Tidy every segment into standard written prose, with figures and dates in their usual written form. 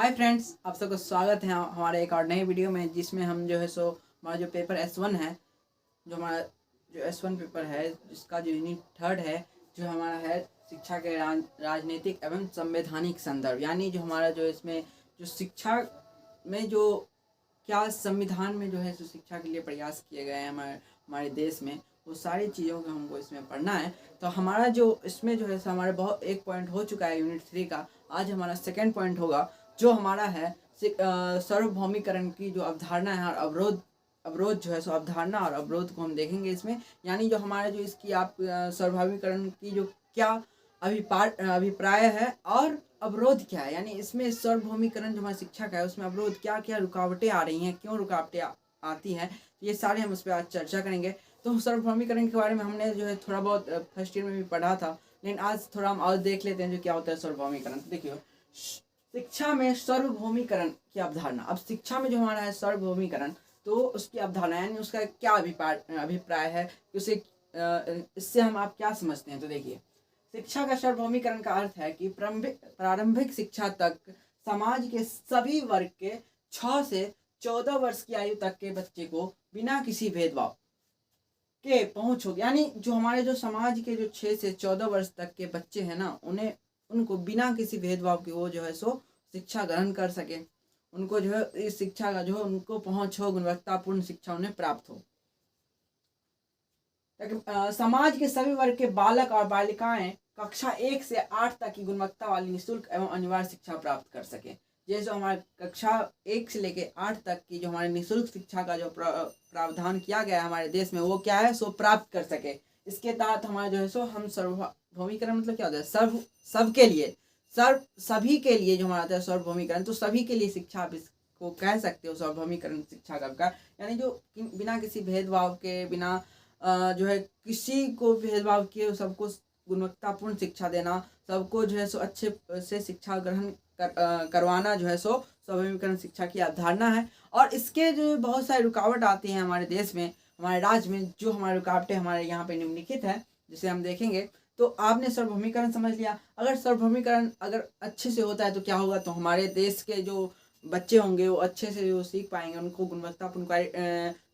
Hi friends, आप सबका स्वागत है हमारे एक और नए वीडियो में, जिसमें हम जो है सो हमारा जो पेपर S1 है, जो हमारा जो S1 पेपर है, जिसका जो यूनिट 3 है, जो हमारा है शिक्षा के राजनीतिक एवं संवैधानिक संदर्भ। यानी जो हमारा जो इसमें जो शिक्षा में जो क्या संविधान में जो है सो शिक्षा के लिए प्रयास किए गए हैं हमारे देश में, वो सारी चीज़ों को हमको इसमें पढ़ना है। तो हमारा जो इसमें जो है सो हमारे बहुत एक पॉइंट हो चुका है यूनिट 3 का। आज हमारा सेकेंड पॉइंट होगा, जो हमारा है सार्वभौमिकरण की जो अवधारणा है और अवरोध जो है सो अवधारणा और अवरोध को हम देखेंगे इसमें। यानी जो हमारे जो इसकी आप सार्वभौमिकरण की जो क्या अभिप्राय है और अवरोध क्या है। यानी इसमें सार्वभौमिकरण जो हमारी शिक्षा का है, उसमें अवरोध क्या क्या रुकावटें आ रही हैं, क्यों रुकावटें आती हैं, ये सारे हम उस पर आज चर्चा करेंगे। तो सार्वभौमिकरण के बारे में हमने जो है थोड़ा बहुत फर्स्ट ईयर में भी पढ़ा था, लेकिन आज थोड़ा हम और देख लेते हैं जो क्या होता है सार्वभौमिकरण। तो देखिए, शिक्षा में सार्वभौमिकरण की अवधारणा। अब शिक्षा में जो हमारा है सार्वभौमिकरण, तो उसकी अवधारणा यानी उसका क्या अभिप्राय है, उसे इससे हम आप क्या समझते हैं। तो देखिए, शिक्षा का सार्वभौमिकरण का अर्थ है कि प्रारंभिक शिक्षा तक समाज के सभी वर्ग के 6 से 14 वर्ष की आयु तक के बच्चे को बिना किसी भेदभाव के पहुंच होगी। यानी जो हमारे जो समाज के जो 6 से 14 वर्ष तक के बच्चे हैं ना, उनको बिना किसी भेदभाव के वो जो है सो शिक्षा ग्रहण कर सके, उनको जो है इस शिक्षा का जो उनको पहुंच हो, गुणवत्तापूर्ण शिक्षा उन्हें प्राप्त हो, ताकि समाज के सभी वर्ग के बालक और बालिकाएं कक्षा 1 से 8 तक की गुणवत्ता वाली निःशुल्क एवं अनिवार्य शिक्षा प्राप्त कर सके। जैसे हमारे कक्षा 1 से लेकर 8 तक की जो हमारे निःशुल्क शिक्षा का जो प्रावधान किया गया है हमारे देश में, वो क्या है सो प्राप्त कर सके। इसके तहत हमारा जो है सो हम सार्वभौमिकरण मतलब क्या होता है, सबके लिए, सभी के लिए जो हमारा आता है सार्वभौमिकरण, तो सभी के लिए शिक्षा आप इसको कह सकते हो सार्वभौमिकरण शिक्षा का। यानी जो बिना किसी भेदभाव के, बिना जो है किसी को भेदभाव किए सबको गुणवत्तापूर्ण शिक्षा देना, सबको जो है सो अच्छे से शिक्षा ग्रहण करवाना जो है सो सार्वभौमिकरण शिक्षा की अवधारणा है। और इसके जो बहुत सारी रुकावट आती हैं हमारे देश में, हमारे राज्य में। जो हमारी रुकावटें हमारे यहाँ पे निम्नलिखित है, जिसे हम देखेंगे। तो आपने सार्वभौमिकरण समझ लिया। अगर सार्वभौमिकरण अगर अच्छे से होता है तो क्या होगा, तो हमारे देश के जो बच्चे होंगे वो अच्छे से जो सीख पाएंगे, उनको गुणवत्तापूर्ण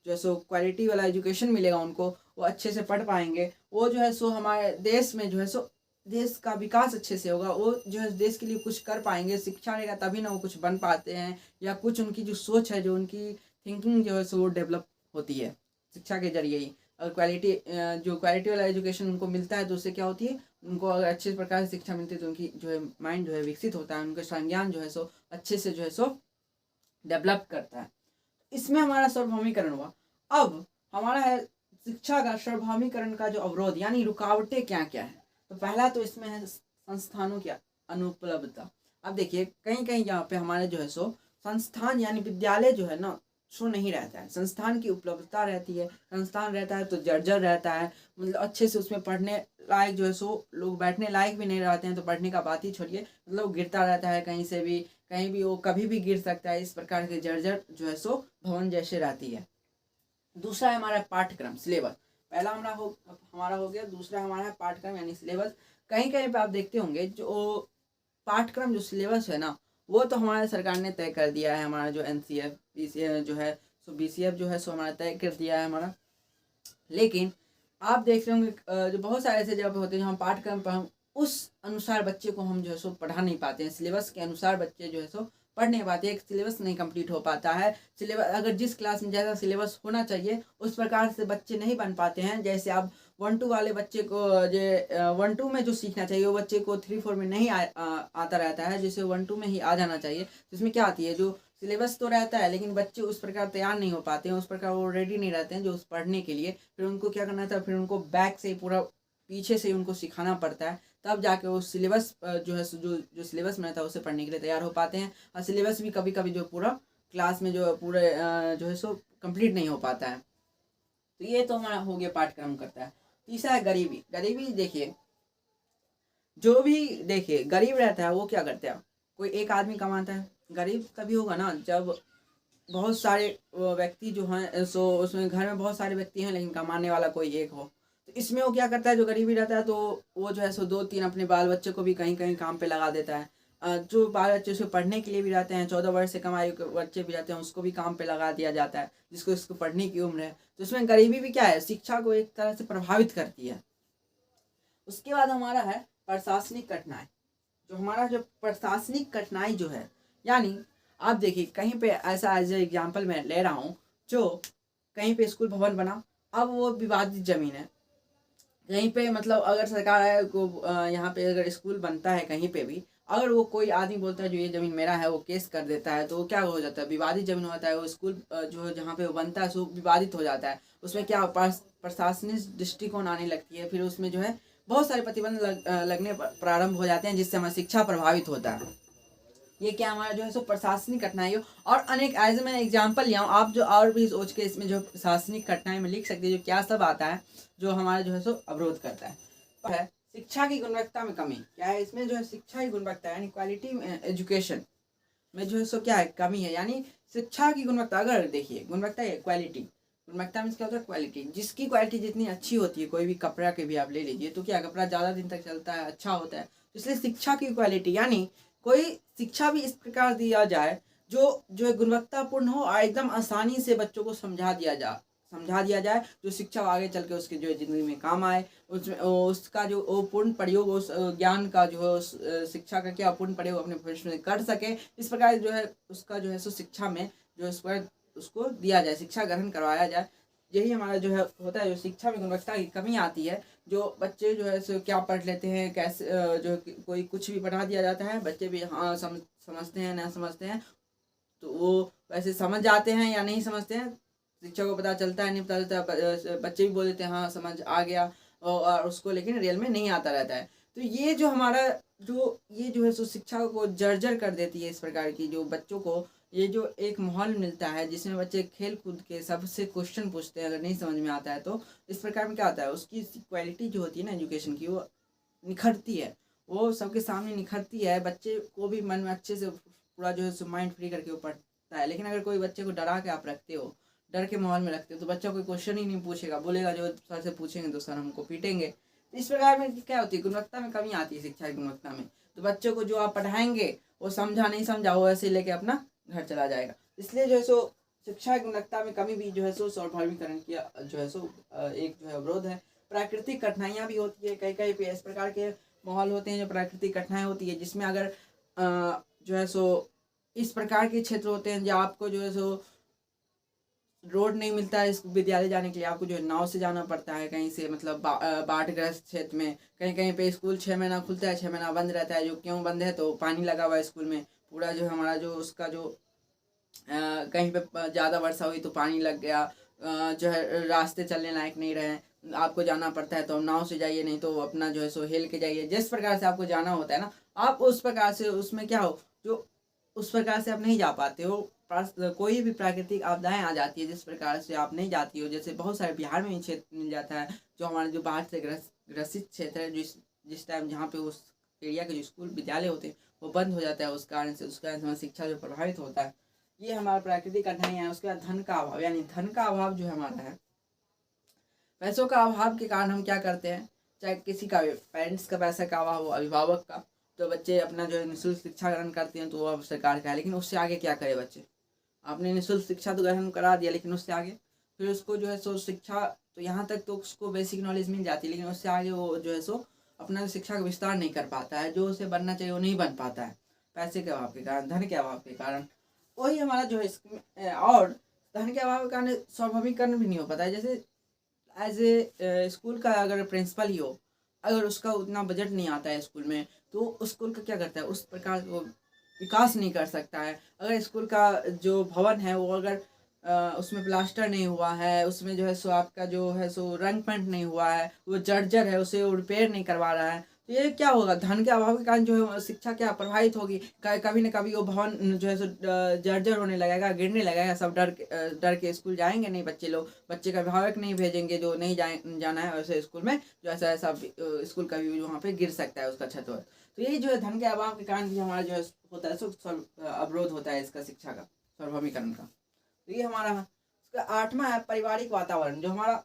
जो है सो क्वालिटी वाला एजुकेशन मिलेगा, उनको वो अच्छे से पढ़ पाएंगे। वो जो है सो हमारे देश में जो है सो देश का विकास अच्छे से होगा, वो जो है देश के लिए कुछ कर पाएंगे। शिक्षा रहेगा तभी ना वो कुछ बन पाते हैं, या कुछ उनकी जो सोच है, जो उनकी थिंकिंग जो है सो वो डेवलप होती है शिक्षा के जरिए ही। अगर क्वालिटी वाला एजुकेशन उनको मिलता है तो उससे क्या होती है, उनको अगर अच्छे प्रकार से शिक्षा मिलती है तो उनकी जो है माइंड जो है विकसित होता है, उनका संज्ञान जो है सो अच्छे से जो है सो डेवलप करता है। इसमें हमारा सार्वभौमिकरण हुआ। अब हमारा है शिक्षा का सार्वभौमिकरण का जो अवरोध यानी रुकावटें क्या क्या है। तो पहला तो इसमें है संस्थानों की अनुपलब्धता। अब देखिए, कहीं कहीं यहाँ पे हमारे जो है सो संस्थान यानी विद्यालय जो है ना सो नहीं रहता है। संस्थान की उपलब्धता रहती है, संस्थान रहता है तो जर्जर रहता है, मतलब अच्छे से उसमें पढ़ने लायक जो है सो लोग बैठने लायक भी नहीं रहते हैं, तो पढ़ने का बात ही छोड़िए, मतलब गिरता रहता है कहीं से भी, कहीं भी वो कभी भी गिर सकता है। इस प्रकार के जर्जर जो है सो भवन जैसे रहती है। दूसरा है हमारा पाठ्यक्रम सिलेबस। पहला हमारा हो गया। दूसरा हमारा है पाठ्यक्रम यानी सिलेबस। कहीं कहीं पे आप देखते होंगे जो पाठ्यक्रम जो सिलेबस है ना, वो तो हमारे सरकार ने तय कर दिया है। हमारा जो NCF BCF जो है सो BCF जो है सो हमारा तय कर दिया है हमारा। लेकिन आप देख रहे होंगे जो बहुत सारे ऐसे जगह पे होते हैं जहाँ पाठ्यक्रम पर हम उस अनुसार बच्चे को हम जो है सो पढ़ा नहीं पाते हैं। सिलेबस के अनुसार बच्चे जो है सो पढ़ नहीं पाते, एक सिलेबस नहीं कंप्लीट हो पाता है। सिलेबस अगर जिस क्लास में जैसा सिलेबस होना चाहिए उस प्रकार से बच्चे नहीं बन पाते हैं। जैसे आप 1-2 वाले बच्चे को जो 1-2 में जो सीखना चाहिए वो बच्चे को 3-4 में नहीं आता रहता है, जिसे 1-2 में ही आ जाना चाहिए। जिसमें क्या आती है, जो सिलेबस तो रहता है लेकिन बच्चे उस प्रकार तैयार नहीं हो पाते हैं, उस प्रकार वो रेडी नहीं रहते हैं जो उस पढ़ने के लिए। फिर उनको क्या करना था, फिर उनको बैक से पूरा पीछे से उनको सिखाना पड़ता है, तब जाके वो सिलेबस जो है जो सिलेबस में रहता है उसे पढ़ने के लिए तैयार हो पाते हैं। और सिलेबस भी कभी कभी जो पूरा क्लास में जो पूरे जो है सो कंप्लीट नहीं हो पाता है। तो ये तो हमारा हो गया पाठ्यक्रम करता है। तीसरा है गरीबी। गरीबी देखिए, जो भी देखिए गरीब रहता है वो क्या करता है, कोई एक आदमी कमाता है। गरीब तभी होगा ना जब बहुत सारे व्यक्ति जो हैं सो उसमें घर में बहुत सारे व्यक्ति हैं लेकिन कमाने वाला कोई एक हो। तो इसमें वो क्या करता है, जो गरीबी रहता है तो वो जो है सो 2-3 अपने बाल बच्चे को भी कहीं कहीं काम पे लगा देता है। जो बाल बच्चे उसको पढ़ने के लिए भी रहते हैं, 14 वर्ष से कम आयु के बच्चे भी रहते हैं, उसको भी काम पे लगा दिया जाता है जिसको इसको पढ़ने की उम्र है। तो उसमें गरीबी भी क्या है, शिक्षा को एक तरह से प्रभावित करती है। उसके बाद हमारा है प्रशासनिक कठिनाई। जो हमारा जो प्रशासनिक कठिनाई जो है, यानी आप देखिए कहीं पे ऐसा एज एग्जाम्पल मैं ले रहा हूँ, जो कहीं पे स्कूल भवन बना, अब वो विवादित जमीन है कहीं पे, मतलब अगर सरकार है को यहाँ पे अगर स्कूल बनता है कहीं पे भी, अगर वो कोई आदमी बोलता है जो ये ज़मीन मेरा है, वो केस कर देता है, तो वो क्या हो जाता है, विवादित ज़मीन होता है वो स्कूल, जो जहाँ पे वो बनता है वो विवादित हो जाता है। उसमें क्या प्रशासनिक दृष्टिकोण आने लगती है, फिर उसमें जो है बहुत सारे प्रतिबंध लगने प्रारंभ हो जाते हैं, जिससे हमारी शिक्षा प्रभावित होता है। ये क्या हमारा जो है सो प्रशासनिक कठिनाई हो। और अनेक एज मैं एग्जाम्पल लिया हूँ, आप जो और भी सोच के इसमें जो प्रशासनिक कठिनाई में लिख सकते हैं जो क्या सब आता है जो हमारा जो है सो अवरोध करता है। शिक्षा की गुणवत्ता में कमी क्या है, इसमें जो है शिक्षा की गुणवत्ता यानी क्वालिटी एजुकेशन में जो है सो क्या है, कमी है। यानी शिक्षा की गुणवत्ता, अगर देखिए गुणवत्ता है क्वालिटी, गुणवत्ता में क्या होता है क्वालिटी, जिसकी क्वालिटी जितनी अच्छी होती है, कोई भी कपड़ा के भी आप ले लीजिए तो क्या कपड़ा ज़्यादा दिन तक चलता है, अच्छा होता है। तो इसलिए शिक्षा की क्वालिटी यानी कोई शिक्षा भी इस प्रकार दिया जाए जो है गुणवत्तापूर्ण हो और एकदम आसानी से बच्चों को समझा दिया जाए, जो शिक्षा आगे चल के उसके जो है ज़िंदगी में काम आए, उसमें उसका जो वो पूर्ण प्रयोग उस ज्ञान का जो है उस शिक्षा का क्या पूर्ण प्रयोग अपने भविष्य में कर सके। इस प्रकार जो है उसका जो है सो शिक्षा में जो इस पर उसको दिया जाए, शिक्षा ग्रहण करवाया जाए। यही हमारा जो है होता है, जो शिक्षा में गुणवत्ता की कमी आती है। जो बच्चे जो है सो क्या पढ़ लेते हैं, कैसे जो कोई कुछ भी पढ़ा दिया जाता है, बच्चे भी हाँ समझते हैं ना समझते हैं, तो वो वैसे समझ जाते हैं या नहीं समझते हैं, शिक्षक को पता चलता है नहीं पता चलता, बच्चे भी बोल देते हैं हाँ समझ आ गया, और उसको लेकिन रियल में नहीं आता रहता है। तो ये जो हमारा ये जो है सो शिक्षा को जर्जर कर देती है, इस प्रकार की जो बच्चों को ये जो एक माहौल मिलता है जिसमें बच्चे खेल कूद के सबसे क्वेश्चन पूछते हैं, अगर नहीं समझ में आता है तो इस प्रकार में क्या होता है, उसकी क्वालिटी जो होती है ना एजुकेशन की, वो निखरती है, वो सबके सामने निखरती है। बच्चे को भी मन में अच्छे से पूरा जो है माइंड फ्री करके वो पढ़ता है। लेकिन अगर कोई बच्चे को डरा के आप रखते हो, डर के माहौल में रखते हो, तो बच्चा कोई क्वेश्चन ही नहीं पूछेगा, बोलेगा जो सर से पूछेंगे तो सर हमको पीटेंगे। तो इस प्रकार में क्या होती है, गुणवत्ता में कमी आती है शिक्षा की गुणवत्ता में। तो बच्चों को जो आप पढ़ाएंगे वो समझा नहीं समझा वो ऐसे लेके अपना घर चला जाएगा। इसलिए जो है सो शिक्षा की गुणवत्ता में कमी भी जो है सो स्वाभाविकरण की जो है सो एक जो है अवरोध है। प्राकृतिक कठिनाइयाँ भी होती है, कई कई पे इस प्रकार के माहौल होते हैं जो प्राकृतिक कठिनाई होती है, जिसमें अगर जो है सो इस प्रकार के क्षेत्र होते हैं जो आपको जो है सो रोड नहीं मिलता है इस विद्यालय जाने के लिए, आपको जो है नाव से जाना पड़ता है कहीं से, मतलब बाढ़ग्रस्त क्षेत्र में कहीं कहीं पे स्कूल 6 महीना खुलता है 6 महीना बंद रहता है। जो क्यों बंद है, तो पानी लगा हुआ है स्कूल में, पूरा जो हमारा जो उसका जो कहीं पे ज़्यादा वर्षा हुई तो पानी लग गया, जो है रास्ते चलने लायक नहीं रहे, आपको जाना पड़ता है तो नाव से जाइए, नहीं तो अपना जो है सो हेल के जाइए। जिस प्रकार से आपको जाना होता है ना, आप उस प्रकार से उसमें क्या हो जो उस प्रकार से आप नहीं जा पाते हो। कोई भी प्राकृतिक आपदाएं आ जाती है जिस प्रकार से आप नहीं जाती हो, जैसे बहुत सारे बिहार में ही क्षेत्र मिल जाता है जो हमारे जो बाढ़ से ग्रसित क्षेत्र है, जिस टाइम जहाँ पे उस एरिया के जो स्कूल विद्यालय होते हैं वो बंद हो जाता है, उस कारण से हमारी शिक्षा जो प्रभावित होता है। ये हमारा प्राकृतिक कठिनाई है। उसके बाद धन का अभाव, यानी धन का अभाव जो हमारा है, पैसों का अभाव के कारण हम क्या करते हैं, चाहे किसी का पेरेंट्स का पैसा का अभाव हो, अभिभावक का, तो बच्चे अपना जो है निःशुल्क शिक्षा ग्रहण करते हैं, तो वो अब सरकार का है। लेकिन उससे आगे क्या करे बच्चे, आपने निःशुल्क शिक्षा तो ग्रहण करा दिया, लेकिन उससे आगे फिर उसको जो है सो शिक्षा तो यहाँ तक तो उसको बेसिक नॉलेज मिल जाती है, लेकिन उससे आगे वो जो है सो अपना शिक्षा का विस्तार नहीं कर पाता है, जो उसे बनना चाहिए वो नहीं बन पाता है, पैसे के अभाव के कारण, धन के अभाव के कारण। वही हमारा जो है और धन के अभाव के कारण स्वाभाविकरण भी नहीं हो पाता है। जैसे एज ए स्कूल का अगर प्रिंसिपल ही हो, अगर उसका उतना बजट नहीं आता है स्कूल में, तो उस स्कूल का क्या करता है, उस प्रकार वो विकास नहीं कर सकता है। अगर स्कूल का जो भवन है वो अगर उसमें प्लास्टर नहीं हुआ है, उसमें जो है सो आपका जो है सो रंग पेंट नहीं हुआ है, वो जर्जर है, उसे वो रिपेयर नहीं करवा रहा है, तो ये क्या होगा, धन के अभाव के कारण जो है शिक्षा क्या प्रभावित होगी। कभी ना कभी वो भवन जो है सो जर्जर होने लगेगा, गिरने लगेगा, सब डर के स्कूल जाएंगे नहीं बच्चे लोग, बच्चे का अभिभावक नहीं भेजेंगे जो नहीं जाना है वैसे स्कूल में, जो ऐसा ऐसा स्कूल का भी वहाँ पे गिर सकता है उसका छत वत। तो यही जो है धन के अभाव के कारण भी हमारा जो है होता है सो अवरोध होता है इसका शिक्षा का सार्वभौमिकरण का। तो ये हमारा उसका 8वां है पारिवारिक वातावरण। जो हमारा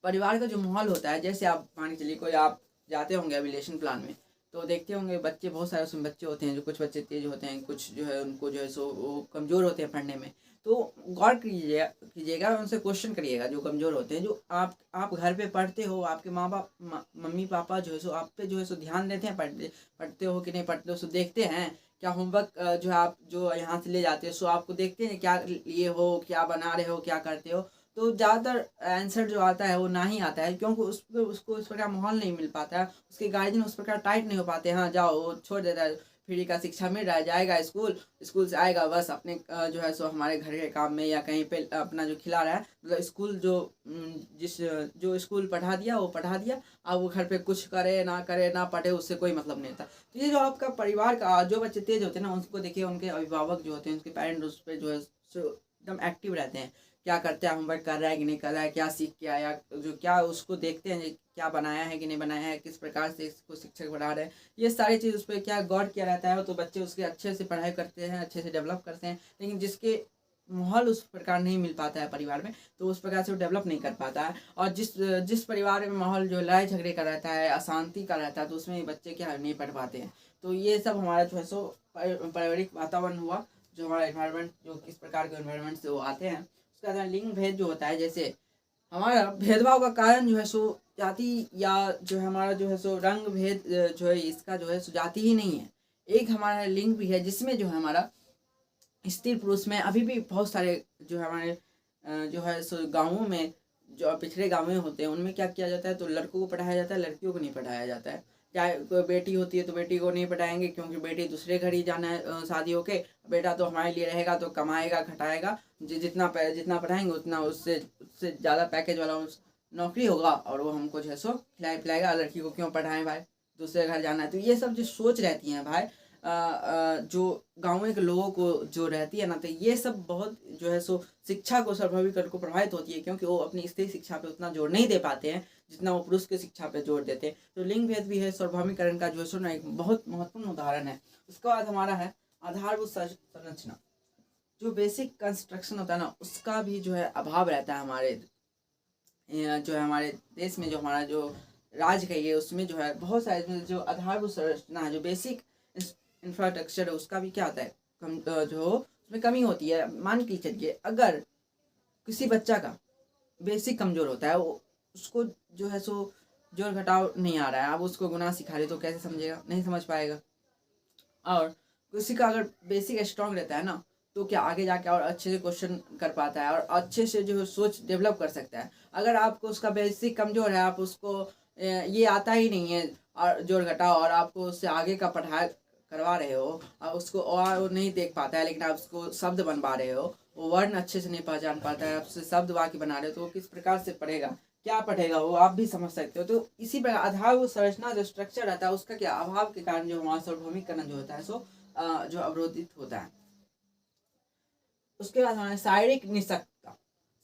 परिवार का जो माहौल होता है, जैसे आप मान के चलिए कोई आप जाते होंगे अभी रिलेशन प्लान में, तो देखते होंगे बच्चे, बहुत सारे उसमें बच्चे होते हैं, जो कुछ बच्चे तेज होते हैं, कुछ जो है उनको जो है सो वो कमज़ोर होते हैं पढ़ने में। तो गौर कीजिएगा, उनसे क्वेश्चन करिएगा, जो कमज़ोर होते हैं, जो आप घर पे पढ़ते हो, आपके माँ बाप मम्मी पापा जो है सो आप पे जो है सो ध्यान देते हैं, पढ़ते हो कि नहीं पढ़ते हो, सो देखते हैं क्या होमवर्क जो है आप जो यहाँ से ले जाते हो, सो आपको देखते हैं क्या लिए हो, क्या बना रहे हो, क्या करते हो। तो ज़्यादातर आंसर जो आता है वो ना ही आता है, क्योंकि उसको उस प्रकार माहौल नहीं मिल पाता है, उसके गार्जियन उस प्रकार टाइट नहीं हो पाते। हाँ जाओ, वो छोड़ देता है, फ्री का शिक्षा मिल रहा है, जाएगा स्कूल से आएगा बस अपने जो है सो हमारे घर के काम में या कहीं पे अपना जो खिला रहा है, मतलब स्कूल जो जिस जो स्कूल पढ़ा दिया वो पढ़ा दिया, अब वो घर पे कुछ करे ना पढ़े, उससे कोई मतलब नहीं था। तो ये जो आपका परिवार का जो बच्चे तेज होते हैं ना, उनको देखिए, उनके अभिभावक जो होते हैं, उनके पेरेंट्स उस पर जो है सो एकदम एक्टिव रहते हैं, क्या करते हैं, होमवर्क कर रहा है कि नहीं कर रहा है, क्या सीख के आया, जो क्या उसको देखते हैं क्या बनाया है कि नहीं बनाया है, किस प्रकार से इसको शिक्षक पढ़ा रहे हैं, ये सारी चीज़ उस पर क्या गौर किया रहता है, तो बच्चे उसके अच्छे से पढ़ाई करते हैं, अच्छे से डेवलप करते हैं। लेकिन जिसके माहौल उस प्रकार नहीं मिल पाता है परिवार में, तो उस प्रकार से वो डेवलप नहीं कर पाता है। और जिस परिवार में माहौल जो लड़ाई झगड़े का रहता है, अशांति का रहता है, तो उसमें बच्चे क्या नहीं पढ़ पाते हैं। तो ये सब हमारा जो है सो पारिवारिक वातावरण हुआ, जो हमारा इन्वायरमेंट, जो किस प्रकार के इन्वायरमेंट से वो आते हैं। उसके बाद लिंग भेद जो होता है, जैसे हमारा भेदभाव का कारण जो है सो जाति, या जो है हमारा जो है सो रंग भेद जो है, इसका जो है सो जाति ही नहीं है, एक हमारा लिंग भी है, जिसमें जो है हमारा स्त्री पुरुष में अभी भी बहुत सारे जो है हमारे जो है सो गाँवों में, जो पिछड़े गाँव में होते हैं, उनमें क्या किया जाता है, तो लड़कों को पढ़ाया जाता है, लड़कियों को नहीं पढ़ाया जाता है। चाहे कोई बेटी होती है तो बेटी को नहीं पढ़ाएंगे, क्योंकि बेटी दूसरे घर ही जाना है शादी होके, बेटा तो हमारे लिए रहेगा, तो कमाएगा खटाएगा, जितना पढ़ाएंगे उतना उससे उससे ज़्यादा पैकेज वाला नौकरी होगा, और वो हमको जो है सो खिलाए पिलाएगा। लड़की को क्यों पढ़ाएं भाई, दूसरे घर जाना है। तो ये सब जो सोच रहती है भाई, जो गाँव के लोगों को जो रहती है ना, तो ये सब बहुत जो है सो शिक्षा को सर्वाधिक को प्रभावित होती है, क्योंकि वो अपनी स्त्री शिक्षा पे उतना जोर नहीं दे पाते हैं जितना वो पुरुष की शिक्षा पे जोर देते हैं। तो लिंग भेद भी है सर्वभौमिकरण का जो है सो ना एक बहुत महत्वपूर्ण उदाहरण है। उसके बाद हमारा है आधारभूत संरचना, जो बेसिक कंस्ट्रक्शन होता है ना, उसका भी जो है अभाव रहता है हमारे जो है हमारे देश में, जो हमारा जो राज्य कहिए, उसमें जो है बहुत सारे जो आधारभूत संरचना है, जो बेसिक इंफ्रास्ट्रक्चर है, उसका भी क्या होता है जो उसमें कमी होती है। मान के चलिए, अगर किसी बच्चा का बेसिक कमज़ोर होता है, वो उसको जो है सो जोड़ घटाव नहीं आ रहा है, आप उसको गुना सिखा रहे तो कैसे समझेगा, नहीं समझ पाएगा। और किसी का अगर बेसिक स्ट्रांग रहता है ना, तो क्या आगे जाके और अच्छे से क्वेश्चन कर पाता है, और अच्छे से जो है सोच डेवलप कर सकता है। अगर आपको उसका बेसिक कमज़ोर है, आप उसको ये आता ही नहीं है और जोड़ घटाव, और आपको उससे आगे का पढ़ाई करवा रहे हो, और उसको और वो नहीं देख पाता है, लेकिन आप उसको शब्द बनवा रहे हो, वो वर्ण अच्छे से नहीं पहचान पाता है, आपसे शब्द वाक्य बना रहे हो, तो वो किस प्रकार से पढ़ेगा, क्या पढ़ेगा, वो आप भी समझ सकते हो। तो इसी प्रकार आधारभूत संरचना जो स्ट्रक्चर रहता है, उसका क्या अभाव के कारण जो हमारा सार्वभौमिकरण जो होता है सो जो अवरोधित होता है। उसके बाद हमारे शारीरिक निशक्तता।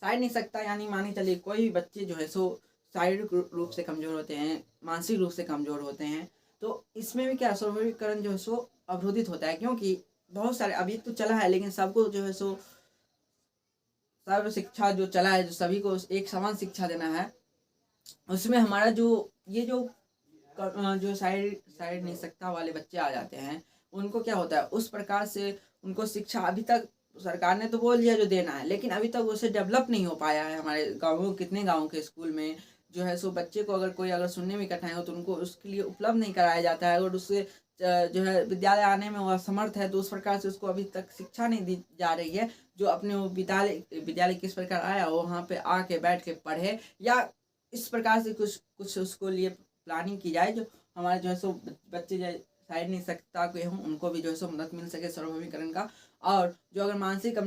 शारीरिक निशक्तता यानी मानी चलिए कोई भी बच्चे जो है सो शारीरिक रूप से कमज़ोर होते हैं, मानसिक रूप से कमज़ोर होते हैं, तो इसमें भी क्या सार्वभौमिकरण जो है सो अवरोधित होता है, क्योंकि बहुत सारे अभी तो चला है, लेकिन सबको जो है सो सर्व शिक्षा जो चला है, जो सभी को एक समान शिक्षा देना है, उसमें हमारा जो ये जो शारीरिक निशक्तता वाले बच्चे आ जाते हैं, उनको क्या होता है, उस प्रकार से उनको शिक्षा अभी तक सरकार ने तो बोल दिया जो देना है, लेकिन अभी तक उसे डेवलप नहीं हो पाया है। हमारे गाँवों, कितने गाँव के स्कूल में जो है सो बच्चे को अगर कोई अगर सुनने में कठिनाई हो, तो उनको उसके लिए उपलब्ध नहीं कराया जाता है, और उससे जो है विद्यालय आने में वो असमर्थ है, तो उस प्रकार से उसको अभी तक शिक्षा नहीं दी जा रही है, जो अपने वो विद्यालय किस प्रकार आया, वो वहाँ पे आके बैठ के पढ़े, या इस प्रकार से कुछ कुछ उसको लिए प्लानिंग की जाए, जो हमारे जो है सो बच्चे जो शारीरिक निशक्तता के हों, उनको भी जो है सो मदद मिल सके सार्वभौमिकरण का। और जो अगर मानसिक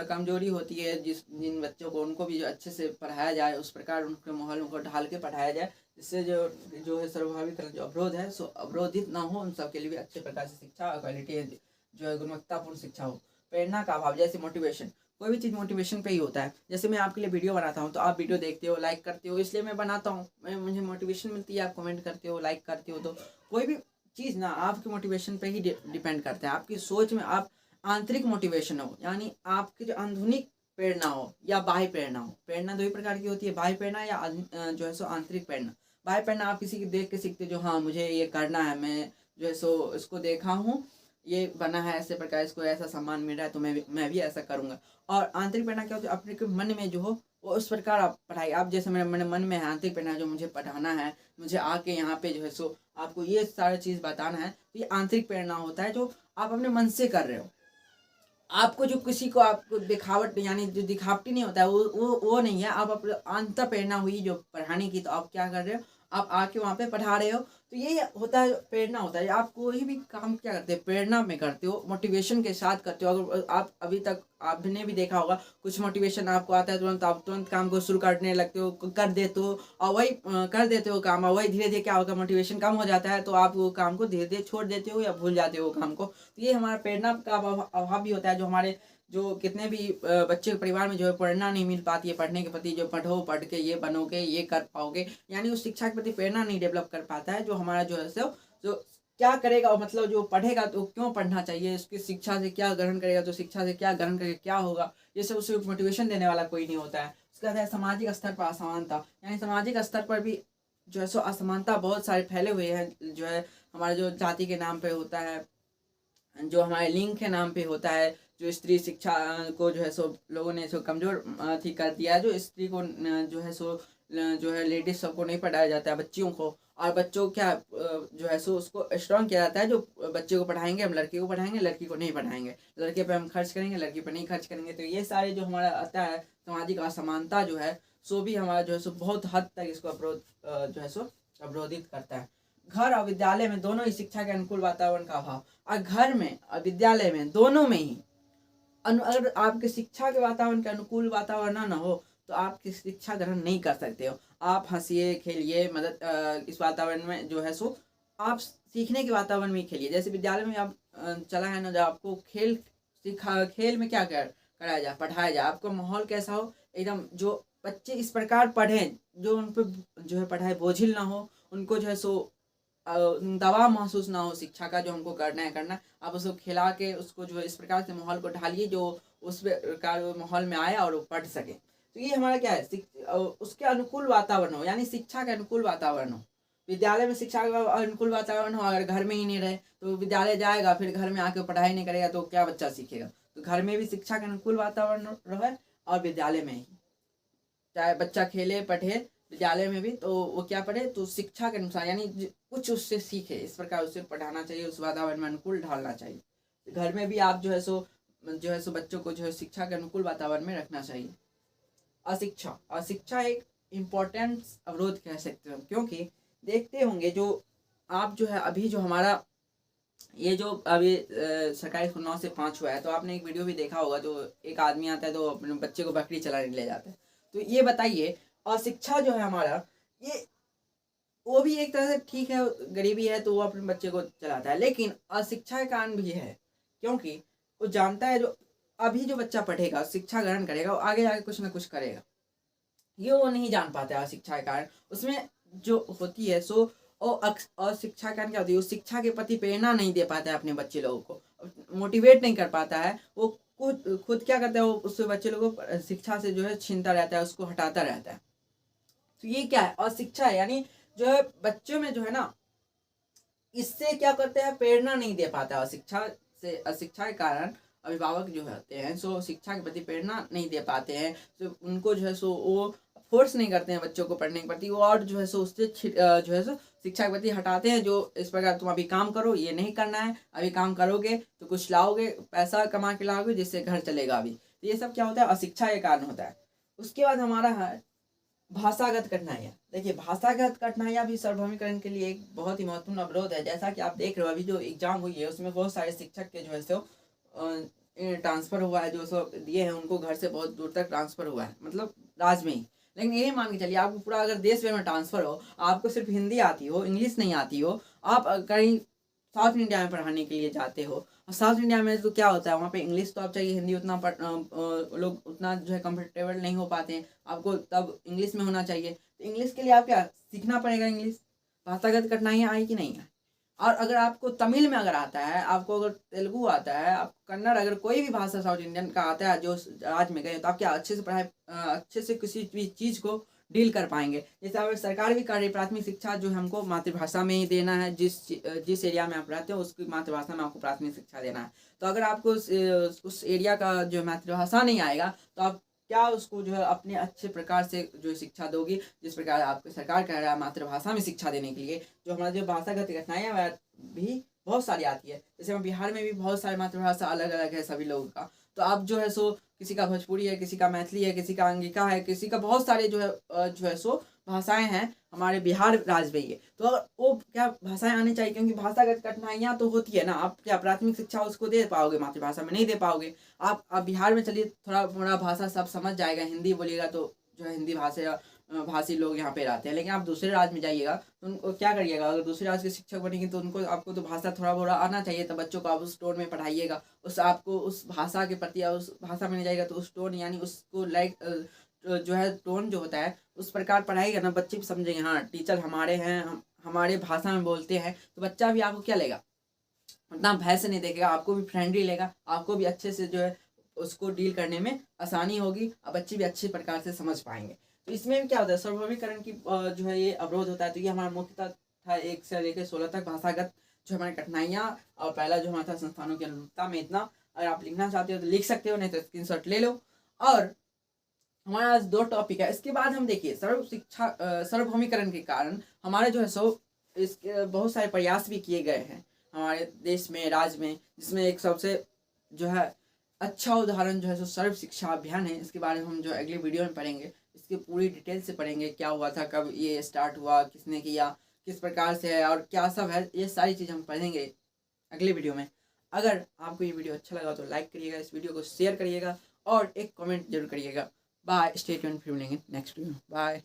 कमजोरी होती है जिन बच्चों को, उनको भी जो अच्छे से पढ़ाया जाए, उस प्रकार उनके माहौल को ढाल के पढ़ाया जाए, जिससे जो है सार्वभौमिकरण जो अवरोध है सो अवरोधित ना हो, उन सब के लिए भी अच्छे प्रकार से शिक्षा क्वालिटी जो है गुणवत्तापूर्ण शिक्षा हो। प्रेरणा का अभाव, जैसे मोटिवेशन, कोई भी चीज़ मोटिवेशन पे ही होता है। जैसे मैं आपके लिए वीडियो बनाता हूँ, तो आप वीडियो देखते हो, लाइक करते हो, इसलिए मैं बनाता हूँ, मुझे मोटिवेशन मिलती है, आप कमेंट करते हो, लाइक करते हो। तो कोई भी चीज़ ना आपके मोटिवेशन पे ही डिपेंड करता है, आपकी सोच में आप आंतरिक मोटिवेशन हो, यानी आपकी जो आधुनिक प्रेरणा हो या बाह्य प्रेरणा हो। प्रेरणा दो ही प्रकार की होती है, बाह्य प्रेरणा या जो है सो आंतरिक प्रेरणा। बाह्य प्रेरणा आप किसी की देख के सीखते हो, जो हाँ मुझे ये करना है, मैं जो है सो इसको देखा हूँ, ये बना है ऐसे प्रकार, इसको ऐसा सम्मान मिल रहा है तो मैं भी ऐसा करूँगा। और आंतरिक प्रेरणा क्या होती है, अपने के मन में जो हो वो उस प्रकार आप पढ़ाई, आप जैसे मेरे मन में है आंतरिक प्रेरणा जो मुझे पढ़ाना है, मुझे आके यहाँ पे जो है सो आपको ये सारी चीज़ बताना है, तो ये आंतरिक प्रेरणा होता है जो आप अपने मन से कर रहे हो। आपको जो किसी को आपको दिखावट यानी जो दिखावटी नहीं होता है वो नहीं है, आप अपने अंतर प्रेरणा हुई जो पढ़ाने की, तो आप क्या कर रहे हो, आप आके वहाँ पे पढ़ा रहे हो। तो ये होता है प्रेरणा होता है। आप कोई भी काम क्या करते हैं प्रेरणा में करते हो, मोटिवेशन के साथ करते हो। अगर आप अभी तक आपने भी देखा होगा, कुछ मोटिवेशन आपको आता है तुरंत आप तुरंत काम को शुरू करने लगते हो, कर देते हो, और वही कर देते हो काम, और वही धीरे धीरे क्या होगा, मोटिवेशन कम हो जाता है, तो आप वो काम को धीरे धीरे छोड़ देते हो या भूल जाते हो काम को। तो ये हमारा प्रेरणा का अभाव भी होता है, जो हमारे जो कितने भी बच्चे के परिवार में जो है प्रेरणा नहीं मिल पाती है पढ़ने के प्रति, जो पढ़ के ये बनोगे ये कर पाओगे, यानी उस शिक्षा के प्रति प्रेरणा नहीं डेवलप कर पाता है, जो हमारा जो है सो जो क्या करेगा, और मतलब जो पढ़ेगा तो क्यों पढ़ना चाहिए, उसकी शिक्षा से क्या ग्रहण करेगा, तो शिक्षा से क्या ग्रहण करके क्या होगा, ये सब उसे मोटिवेशन देने वाला कोई नहीं होता है। उसके बाद है सामाजिक स्तर पर असमानता, यानी सामाजिक स्तर पर भी जो है सो असमानता बहुत सारे फैले हुए हैं, जो है हमारे जो जाति के नाम पे होता है, जो हमारे लिंग के नाम पे होता है, जो स्त्री शिक्षा को जो है सो लोगों ने सो कमज़ोर थी कर दिया है, जो स्त्री को जो है सो जो है लेडीज सबको नहीं पढ़ाया जाता है, बच्चियों को, और बच्चों को क्या जो है सो उसको स्ट्रॉन्ग किया जाता है, जो बच्चे को पढ़ाएंगे हम लड़की को पढ़ाएंगे, लड़की को नहीं पढ़ाएंगे, लड़के पे हम खर्च करेंगे, लड़की पे नहीं खर्च करेंगे। तो ये सारे जो हमारा आता है सामाजिक असमानता जो है सो भी हमारा जो है सो बहुत हद तक इसको जो है सो अवरोधित करता है। घर और विद्यालय में दोनों ही शिक्षा के अनुकूल वातावरण का अभाव, और घर में और विद्यालय में दोनों में ही अगर आपके शिक्षा के वातावरण के अनुकूल वातावरण ना हो तो आप शिक्षा ग्रहण नहीं कर सकते हो। आप हंसिए खेलिए मदद इस वातावरण में जो है सो आप सीखने के वातावरण में खेलिए। जैसे विद्यालय में आप चला है ना, जब आपको खेल में क्या कराया जाए, पढ़ाया जाए, आपको माहौल कैसा हो एकदम, जो बच्चे इस प्रकार पढ़ें जो उन पर जो है पढ़ाई बोझिल ना हो, उनको जो है सो दबाव महसूस ना हो शिक्षा का, जो हमको करना है। आप उसको खिला के उसको जो है इस प्रकार से माहौल को ढालिए जो उस प्रकार माहौल में आए और वो पढ़ सके। तो ये हमारा क्या है, उसके अनुकूल वातावरण हो, यानी शिक्षा के अनुकूल वातावरण हो। विद्यालय में शिक्षा का अनुकूल वातावरण हो, अगर घर में ही नहीं रहे तो विद्यालय जाएगा फिर घर में आके पढ़ाई नहीं करेगा तो क्या बच्चा सीखेगा। तो घर में भी शिक्षा के अनुकूल वातावरण रहे और विद्यालय में ही, चाहे बच्चा खेले पढ़े विद्यालय में भी, तो वो क्या पढ़े तो शिक्षा के अनुसार, यानी कुछ उससे सीखे, इस प्रकार उसे पढ़ाना चाहिए, उस वातावरण में अनुकूल ढालना चाहिए। घर में भी आप जो है सो बच्चों को जो है शिक्षा के अनुकूल वातावरण में रखना चाहिए। अशिक्षा एक इम्पोर्टेंट अवरोध कह सकते हो, क्योंकि देखते होंगे जो आप जो है अभी जो हमारा ये जो अभी सरकारी स्कूल 9 से 5 हुआ है, तो आपने एक वीडियो भी देखा होगा, जो एक आदमी आता है तो अपने बच्चे को बकरी चलाने ले जाता है। तो ये बताइए अशिक्षा जो है हमारा, ये वो भी एक तरह से ठीक है, गरीबी है तो वो अपने बच्चे को चलाता है, लेकिन अशिक्षा के कारण भी है, क्योंकि वो जानता है जो अभी जो बच्चा पढ़ेगा शिक्षा ग्रहण करेगा वो आगे जाके कुछ ना कुछ करेगा, ये वो नहीं जान पाता है शिक्षा के कारण। उसमें जो होती है सो और शिक्षा के कारण क्या होती है, वो शिक्षा के प्रति प्रेरणा नहीं दे पाता है अपने बच्चे लोगों को, मोटिवेट नहीं कर पाता है। वो खुद क्या करता है, वो उससे बच्चे लोगों को शिक्षा से जो है छीनता रहता है, उसको हटाता रहता है। तो ये क्या है, अशिक्षा है, यानी जो है बच्चों में जो है ना, इससे क्या करते हैं प्रेरणा नहीं दे पाता। अशिक्षा के कारण अभिभावक जो होते हैं सो शिक्षा के प्रति प्रेरणा नहीं दे पाते हैं, तो उनको जो है सो वो फोर्स नहीं करते हैं बच्चों को पढ़ने के प्रति, वो और जो है सो उससे जो है सो शिक्षा के प्रति हटाते हैं, जो इस प्रकार तुम अभी काम करो, ये नहीं करना है, अभी काम करोगे तो कुछ लाओगे, पैसा कमा के लाओगे जिससे घर चलेगा अभी। तो ये सब क्या होता है, अशिक्षा के कारण होता है। उसके बाद हमारा है भाषागत कठिनाइयाँ। देखिए भाषागत कठिनाइयाँ भी सार्वभौमिकरण के लिए एक बहुत ही महत्वपूर्ण अवरोध है। जैसा कि आप देख रहे हो अभी जो एग्जाम हुई है उसमें बहुत सारे शिक्षक के जो है सो ट्रांसफ़र हुआ है, जो सो दिए हैं उनको घर से बहुत दूर तक ट्रांसफ़र हुआ है, मतलब राज्य में ही। लेकिन यही मान के चलिए आपको पूरा अगर देश भर में ट्रांसफ़र हो, आपको सिर्फ हिंदी आती हो, इंग्लिश नहीं आती हो, आप कहीं साउथ इंडिया में पढ़ाने के लिए जाते हो, और साउथ इंडिया में तो क्या होता है वहाँ पे इंग्लिश तो आप चाहिए, हिंदी उतना लोग उतना जो है कंफर्टेबल नहीं हो पाते हैं, आपको तब इंग्लिश में होना चाहिए। तो इंग्लिश के लिए आप क्या सीखना पड़ेगा, इंग्लिश। भाषागत कठिनाइयाँ आई कि नहीं है। और अगर आपको तमिल में अगर आता है, आपको अगर तेलुगु आता है, आप कन्नड़, अगर कोई भी भाषा साउथ इंडियन का आता है जो राज्य में गए, तो आप क्या अच्छे से पढ़ाई अच्छे से किसी भी चीज़ को डील कर पाएंगे। जैसे अब सरकार भी कर रही प्राथमिक शिक्षा जो हमको मातृभाषा में ही देना है, जिस एरिया में आप रहते हो उसकी मातृभाषा में आपको प्राथमिक शिक्षा देना है। तो अगर आपको उस एरिया का जो मातृभाषा नहीं आएगा तो आप क्या उसको जो है अपने अच्छे प्रकार से जो शिक्षा दोगी, जिस प्रकार आपको सरकार कह रहा है मातृभाषा में शिक्षा देने के लिए। जो हमारा जो भाषागत कठिनाइयाँ भी बहुत सारी आती है, जैसे हम बिहार में भी बहुत सारी मातृभाषा अलग अलग है सभी लोगों का। तो आप जो है सो किसी का भोजपुरी है, किसी का मैथिली है, किसी का अंगिका है, किसी का बहुत सारे जो है सो भाषाएं हैं हमारे बिहार राज्य में। ये तो वो क्या भाषाएं आनी चाहिए, क्योंकि भाषागत कठिनाइयाँ तो होती है ना। आप क्या प्राथमिक शिक्षा उसको दे पाओगे, मातृभाषा में नहीं दे पाओगे। आप बिहार में चलिए, थोड़ा मोड़ा भाषा सब समझ जाएगा, हिंदी बोलिएगा तो जो है हिंदी भाषी लोग यहाँ पे रहते हैं। लेकिन आप दूसरे राज्य में जाइएगा तो उनको क्या करिएगा, अगर दूसरे राज्य के शिक्षक बनेंगे तो उनको आपको तो भाषा थोड़ा बहुत आना चाहिए। तो बच्चों को आप उस टोन में पढ़ाइएगा, आपको उस भाषा के प्रति, उस भाषा में नहीं जाएगा तो उस टोन यानी उसको जो है टोन जो होता है उस प्रकार पढ़ाइएगा ना, बच्चे भी समझेंगे हाँ टीचर हमारे हैं, हमारे भाषा में बोलते हैं। तो बच्चा भी आपको क्या लेगा, उतना भय से नहीं देखेगा, आपको भी फ्रेंडली लेगा, आपको भी अच्छे से जो है उसको डील करने में आसानी होगी और बच्चे भी अच्छे प्रकार से समझ पाएंगे। तो इसमें भी क्या होता है, सार्वभौमिकरण की जो है ये अवरोध होता है। तो ये हमारा मुख्यतः था 1 से लेकर 16 तक भाषागत जो हमारी कठिनाइयाँ। और पहला जो हमारा था संस्थानों की अनुरूपता में इतना। अगर आप लिखना चाहते हो तो लिख सकते हो, नहीं तो स्क्रीनशॉट ले लो। और हमारा आज 2 टॉपिक है। इसके बाद हम देखिए सार्वभौमिकरण के कारण हमारे जो है सो इसके बहुत सारे प्रयास भी किए गए हैं हमारे देश में, राज्य में, जिसमें एक सबसे जो है अच्छा उदाहरण जो है सो सर्व शिक्षा अभियान है। इसके बारे में हम जो अगले वीडियो में पढ़ेंगे, इसकी पूरी डिटेल से पढ़ेंगे, क्या हुआ था, कब ये स्टार्ट हुआ, किसने किया, किस प्रकार से है और क्या सब है, ये सारी चीज़ हम पढ़ेंगे अगले वीडियो में। अगर आपको ये वीडियो अच्छा लगा तो लाइक करिएगा, इस वीडियो को शेयर करिएगा और एक कमेंट जरूर करिएगा। बाय, स्टे ट्यून्ड, फिर मिलेंगे नेक्स्ट वीडियो, बाय।